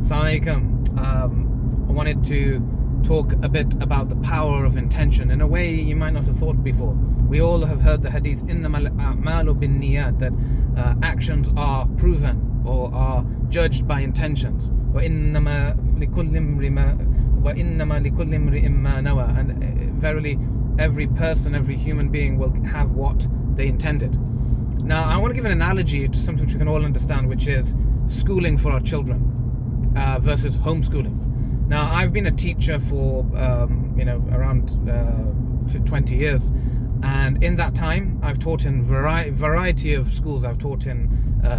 Assalamu alaikum. I wanted to talk a bit about the power of intention in a way you might not have thought before. We all have heard the hadith إِنَّمَا الْأَعْمَالُ بِالنِّيَّاتِ, that actions are proven or are judged by intentions. وَإِنَّمَا لِكُلِّ امْرِئٍ مَّا نَوَى, and verily every person, every human being will have what they intended. Now I want to give an analogy to something which we can all understand, which is schooling for our children versus homeschooling. Now, I've been a teacher for around 20 years, and in that time I've taught in variety of schools. I've taught in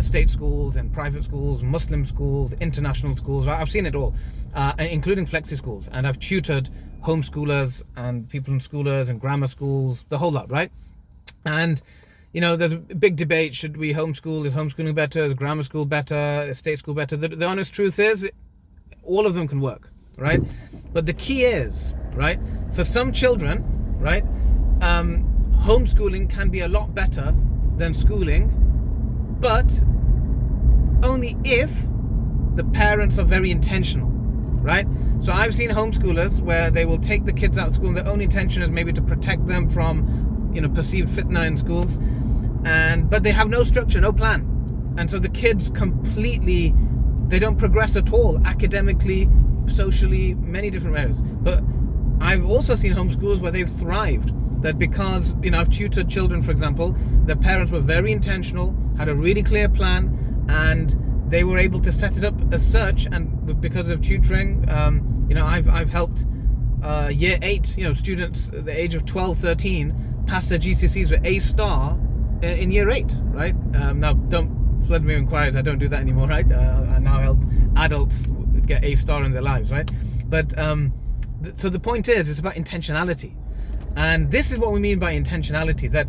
state schools, and private schools, Muslim schools, international schools. I've seen it all, including flexi schools, and I've tutored homeschoolers and people in schoolers and grammar schools, the whole lot, right? And there's a big debate: should we homeschool? Is homeschooling better? Is grammar school better? Is state school better? The honest truth is, all of them can work, right? But the key is, right, for some children, right, homeschooling can be a lot better than schooling, but only if the parents are very intentional, right? So I've seen homeschoolers where they will take the kids out of school and their only intention is maybe to protect them from perceived fitna in schools, but they have no structure, no plan, and so the kids completely, they don't progress at all, academically, socially, many different areas. But I've also seen homeschools where they've thrived, that because I've tutored children, for example, the parents were very intentional, had a really clear plan, and they were able to set it up as such. And because of tutoring, I've helped year 8 students at the age of 12, 13 pass their GCSEs with A star in year 8, right? Now don't flood me with inquiries, I don't do that anymore, right? I now help adults get A star in their lives, right? But so the point is, it's about intentionality, and this is what we mean by intentionality. That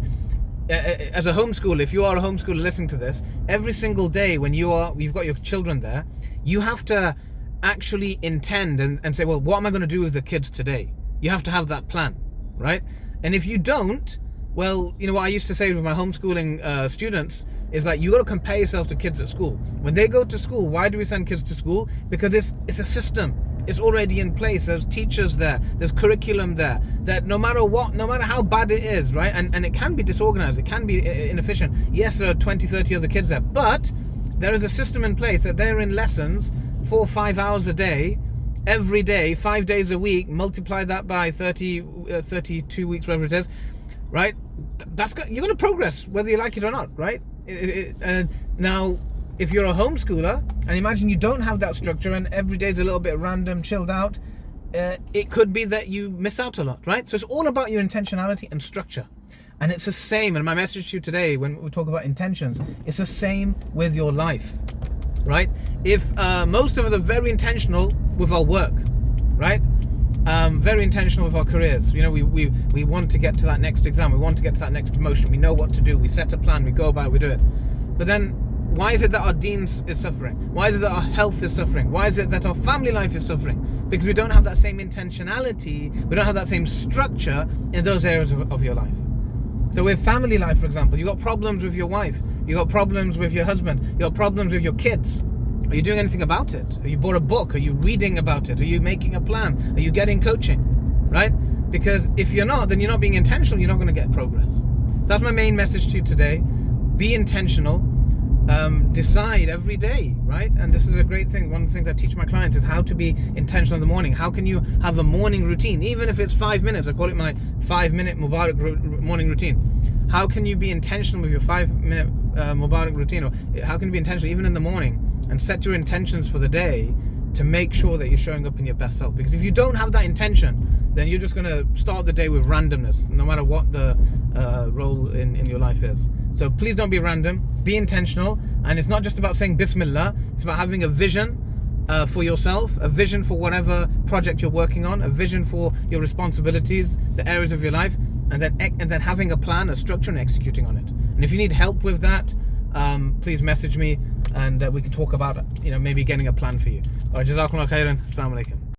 as a homeschooler, if you are a homeschooler listening to this, every single day when you've got your children there, you have to actually intend and say, well, what am I going to do with the kids today? You have to have that plan, right? And if you don't, well, what I used to say with my homeschooling students is that you got to compare yourself to kids at school. When they go to school, why do we send kids to school? Because it's a system. It's already in place. There's teachers there. There's curriculum there. That no matter what, no matter how bad it is, right? And it can be disorganized. It can be inefficient. Yes, there are 20, 30 other kids there. But there is a system in place that they're in lessons 4 or 5 hours a day, every day, 5 days a week. Multiply that by 32 weeks, whatever it is, right? You're going to progress whether you like it or not, right? Now, if you're a homeschooler, and imagine you don't have that structure and every day's a little bit random, chilled out, it could be that you miss out a lot, right? So it's all about your intentionality and structure. And it's the same, and my message to you today when we talk about intentions, it's the same with your life, right? If most of us are very intentional with our work, right? Very intentional with our careers. We want to get to that next exam, we want to get to that next promotion, we know what to do, we set a plan, we go about it, we do it. But then why is it that our deen is suffering? Why is it that our health is suffering? Why is it that our family life is suffering? Because we don't have that same intentionality, we don't have that same structure in those areas of your life. So with family life, for example, you've got problems with your wife, you've got problems with your husband, you've got problems with your kids. Are you doing anything about it? Are you bought a book? Are you reading about it? Are you making a plan? Are you getting coaching? Right? Because if you're not, then you're not being intentional, you're not going to get progress. So that's my main message to you today. Be intentional. Decide every day, right? And this is a great thing. One of the things I teach my clients is how to be intentional in the morning. How can you have a morning routine, even if it's 5 minutes? I call it my 5-minute Mubarak morning routine. How can you be intentional with your 5-minute Mubarak routine? Or how can you be intentional even in the morning and set your intentions for the day to make sure that you're showing up in your best self? Because if you don't have that intention, then you're just going to start the day with randomness, no matter what the role in your life is. So please don't be random, be intentional. And it's not just about saying Bismillah, it's about having a vision for yourself, a vision for whatever project you're working on, a vision for your responsibilities, the areas of your life, and then having a plan, a structure, and executing on it. And if you need help with that, please message me, and we can talk about maybe getting a plan for you. All right, Jazakumullah khairan. Assalamu alaikum.